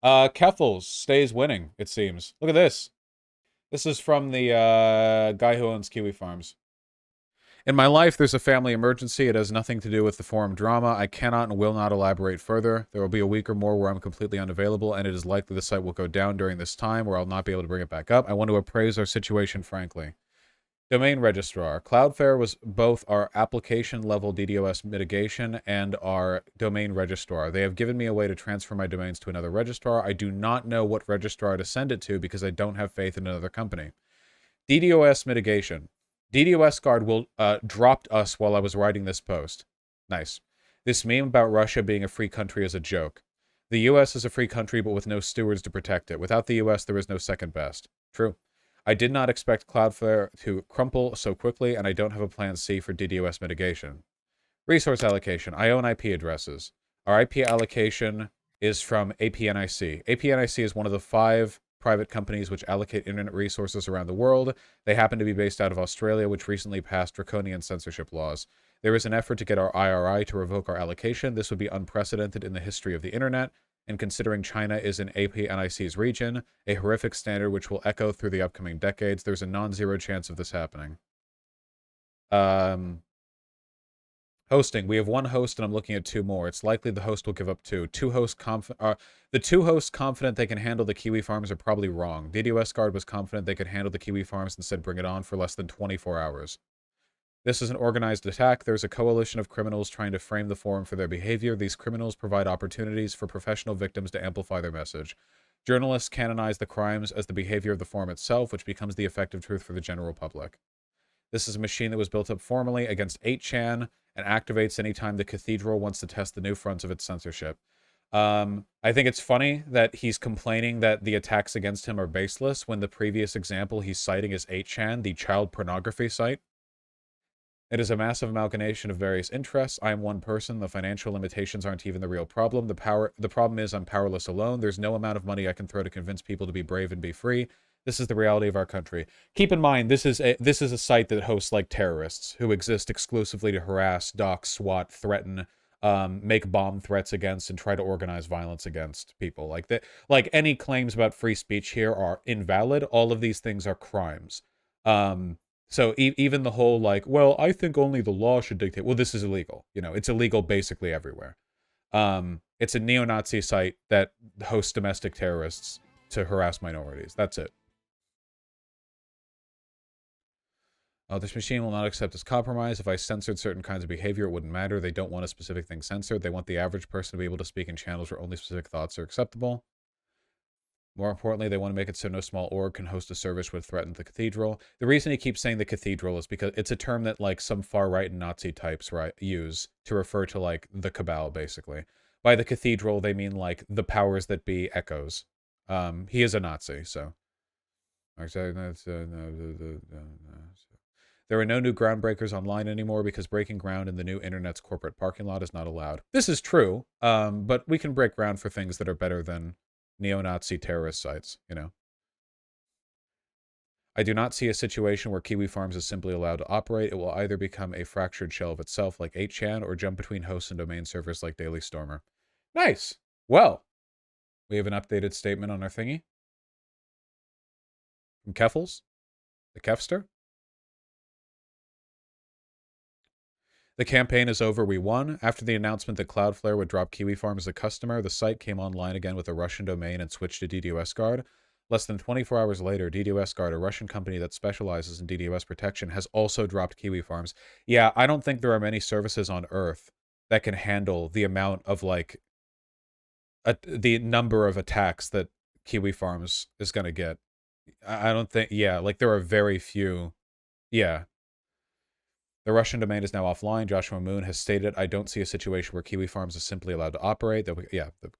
Keffals stays winning, it seems. Look at this. This is from the guy who owns Kiwifarms. In my life, there's a family emergency. It has nothing to do with the forum drama. I cannot and will not elaborate further. There will be a week or more where I'm completely unavailable, and it is likely the site will go down during this time where I'll not be able to bring it back up. I want to appraise our situation frankly. Domain Registrar. Cloudflare was both our application level DDoS mitigation and our domain registrar. They have given me a way to transfer my domains to another registrar. I do not know what registrar to send it to because I don't have faith in another company. DDoS mitigation. DDoS guard will dropped us while I was writing this post. Nice. This meme about Russia being a free country is a joke. The US is a free country but with no stewards to protect it. Without the US, there is no second best. True. I did not expect Cloudflare to crumple so quickly, and I don't have a plan C for DDoS mitigation. Resource allocation. I own IP addresses. Our IP allocation is from APNIC. APNIC is one of the 5 private companies which allocate internet resources around the world. They happen to be based out of Australia, which recently passed draconian censorship laws. There is an effort to get our IRI to revoke our allocation. This would be unprecedented in the history of the internet, and considering China is in APNIC's region, a horrific standard which will echo through the upcoming decades, there's a non-zero chance of this happening. Hosting. We have 1 host, and I'm looking at 2 more. It's likely the host will give up 2. The 2 hosts confident they can handle the Kiwifarms are probably wrong. DDoS Guard was confident they could handle the Kiwifarms and said bring it on for less than 24 hours. This is an organized attack. There's a coalition of criminals trying to frame the forum for their behavior. These criminals provide opportunities for professional victims to amplify their message. Journalists canonize the crimes as the behavior of the forum itself, which becomes the effective truth for the general public. This is a machine that was built up formally against 8chan and activates anytime the cathedral wants to test the new fronts of its censorship. I think it's funny that he's complaining that the attacks against him are baseless when the previous example he's citing is 8chan, the child pornography site. It is a massive amalgamation of various interests. I am one person. The financial limitations aren't even the real problem. The problem is I'm powerless alone. There's no amount of money I can throw to convince people to be brave and be free. This is the reality of our country. Keep in mind, this is a site that hosts like terrorists who exist exclusively to harass, dox, SWAT, threaten, make bomb threats against, and try to organize violence against people. Like that. Like any claims about free speech here are invalid. All of these things are crimes. So even the whole like, well, I think only the law should dictate. Well, this is illegal. You know, it's illegal basically everywhere. It's a neo-Nazi site that hosts domestic terrorists to harass minorities. That's it. This machine will not accept this compromise. If I censored certain kinds of behavior, it wouldn't matter. They don't want a specific thing censored. They want the average person to be able to speak in channels where only specific thoughts are acceptable. More importantly, they want to make it so no small org can host a service which threatens the cathedral. The reason he keeps saying the cathedral is because it's a term that like some far-right Nazi types use to refer to like the cabal, basically. By the cathedral, they mean like the powers that be echoes. He is a Nazi, so. There are no new groundbreakers online anymore because breaking ground in the new internet's corporate parking lot is not allowed. This is true, but we can break ground for things that are better than neo-Nazi terrorist sites, you know. I do not see a situation where Kiwifarms is simply allowed to operate. It will either become a fractured shell of itself like 8chan or jump between hosts and domain servers like Daily Stormer. Nice. Well, we have an updated statement on our thingy. From Keffals, the Kefster. The campaign is over, we won. After the announcement that Cloudflare would drop Kiwifarm as a customer, the site came online again with a Russian domain and switched to DDoS Guard. Less than 24 hours later, DDoS Guard, a Russian company that specializes in DDoS protection, has also dropped Kiwifarms. Yeah, I don't think there are many services on Earth that can handle the amount of, like, the number of attacks that Kiwifarms is going to get. I don't think, yeah, like, there are very few. Yeah. The Russian domain is now offline. Joshua Moon has stated, I don't see a situation where Kiwifarms is simply allowed to operate.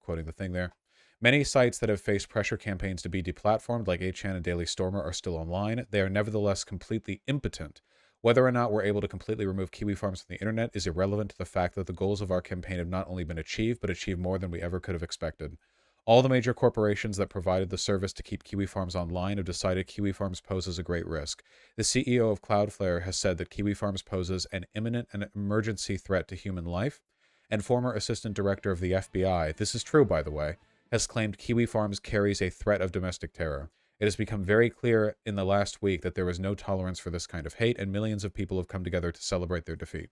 Quoting the thing there. Many sites that have faced pressure campaigns to be deplatformed, like 8chan and Daily Stormer, are still online. They are nevertheless completely impotent. Whether or not we're able to completely remove Kiwifarms from the internet is irrelevant to the fact that the goals of our campaign have not only been achieved, but achieved more than we ever could have expected. All the major corporations that provided the service to keep Kiwifarms online have decided Kiwifarms poses a great risk. The CEO of Cloudflare has said that Kiwifarms poses an imminent and emergency threat to human life, and former assistant director of the FBI, this is true by the way, has claimed Kiwifarms carries a threat of domestic terror. It has become very clear in the last week that there is no tolerance for this kind of hate, and millions of people have come together to celebrate their defeat.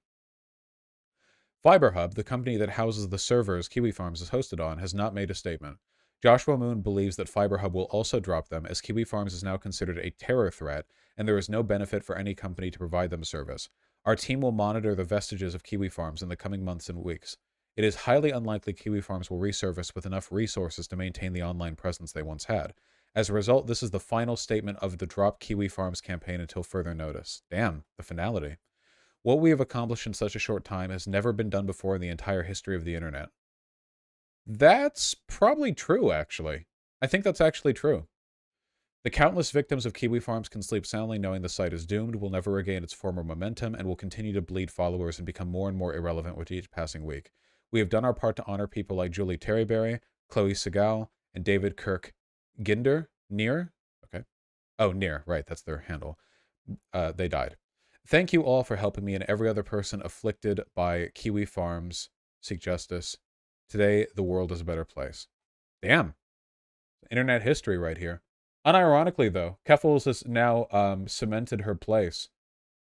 FiberHub, the company that houses the servers Kiwifarms is hosted on, has not made a statement. Joshua Moon believes that FiberHub will also drop them, as Kiwifarms is now considered a terror threat, and there is no benefit for any company to provide them service. Our team will monitor the vestiges of Kiwifarms in the coming months and weeks. It is highly unlikely Kiwifarms will resurface with enough resources to maintain the online presence they once had. As a result, this is the final statement of the Drop Kiwifarms campaign until further notice. Damn, the finality. What we have accomplished in such a short time has never been done before in the entire history of the internet. That's probably true, actually. I think that's actually true. The countless victims of Kiwifarms can sleep soundly knowing the site is doomed, will never regain its former momentum, and will continue to bleed followers and become more and more irrelevant with each passing week. We have done our part to honor people like Julie Terryberry, Chloe Segal, and David Kirk Ginder? Near? Okay. Oh, Near. Right, that's their handle. They died. Thank you all for helping me and every other person afflicted by Kiwifarms. Seek justice. Today, the world is a better place. Damn. Internet history right here. Unironically, though, Keffals has now cemented her place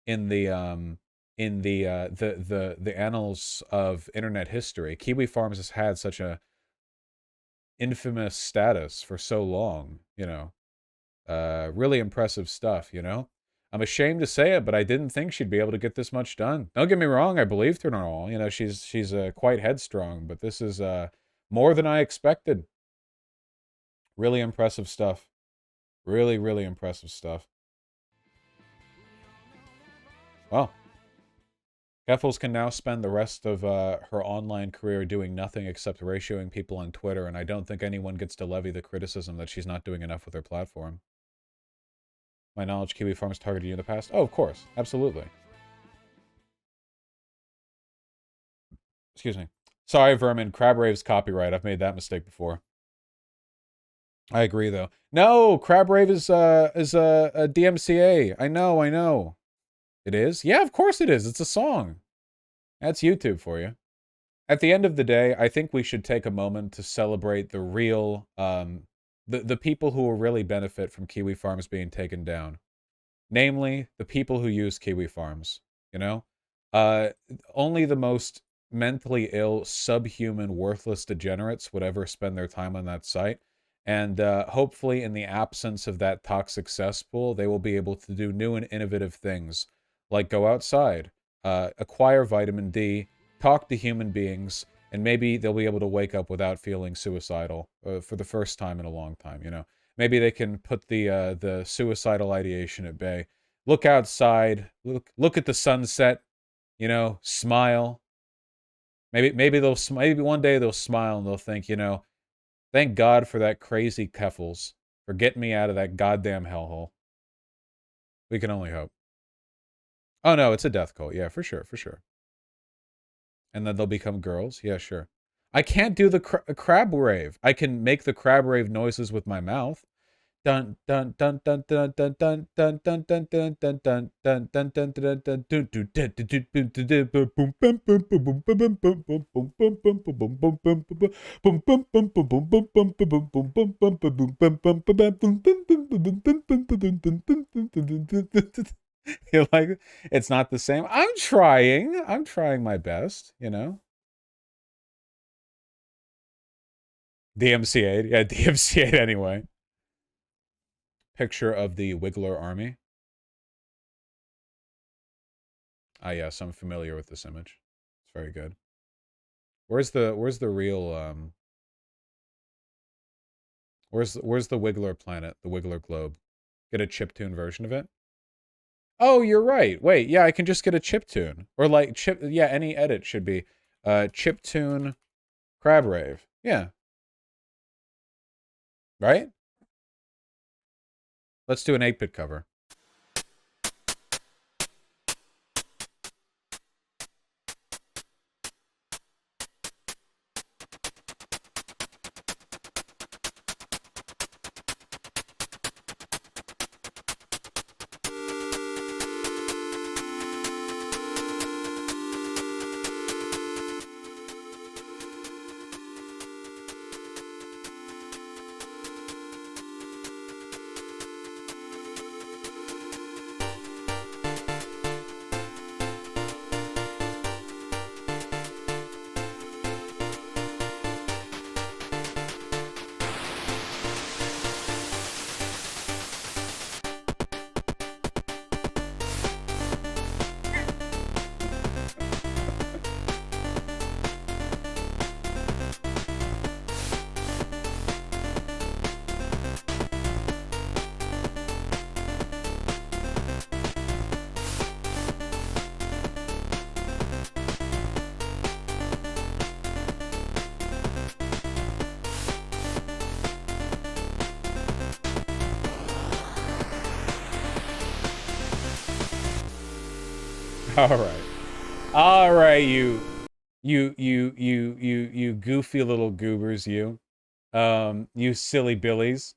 in the annals of internet history. Kiwifarms has had such a infamous status for so long, you know. Really impressive stuff, you know. I'm ashamed to say it, but I didn't think she'd be able to get this much done. Don't get me wrong, I believed her and all. You know, she's quite headstrong, but this is more than I expected. Really impressive stuff. Really, really impressive stuff. Well, Keffals can now spend the rest of her online career doing nothing except ratioing people on Twitter, and I don't think anyone gets to levy the criticism that she's not doing enough with her platform. My knowledge, Kiwifarms targeted you in the past? Oh, of course. Absolutely. Excuse me. Sorry, Vermin. Crabrave's copyright. I've made that mistake before. I agree, though. No, Crabrave is a DMCA. I know. It is? Yeah, of course it is. It's a song. That's YouTube for you. At the end of the day, I think we should take a moment to celebrate the real, the people who will really benefit from Kiwifarms being taken down. Namely, the people who use Kiwifarms, you know? Only the most mentally ill, subhuman, worthless degenerates would ever spend their time on that site. And hopefully, in the absence of that toxic cesspool, they will be able to do new and innovative things, like go outside, acquire vitamin D, talk to human beings, and maybe they'll be able to wake up without feeling suicidal for the first time in a long time, you know? Maybe they can put the suicidal ideation at bay. Look outside, look at the sunset, you know, smile. Maybe one day they'll smile and they'll think, you know, thank God for that crazy Keffals for getting me out of that goddamn hellhole. We can only hope. Oh no, it's a death cult. Yeah, for sure. And then they'll become girls. Yeah, sure. I can't do the crab rave. I can make the crab rave noises with my mouth. Dun dun dun dun dun dun dun dun dun dun dun dun dun dun dun dun dun dun dun. You're like, it's not the same. I'm trying my best, you know. DMCA, yeah, DMCA anyway. Picture of the Wiggler army. Ah, yes, I'm familiar with this image. It's very good. Where's the real where's the Wiggler planet, the Wiggler globe? Get a chiptune version of it? Oh, you're right. Wait, yeah, I can just get a chiptune. Or like yeah, any edit should be chiptune crab rave. Yeah. Right? Let's do an 8-bit cover. All right. All right, you goofy little goobers, you. You silly billies.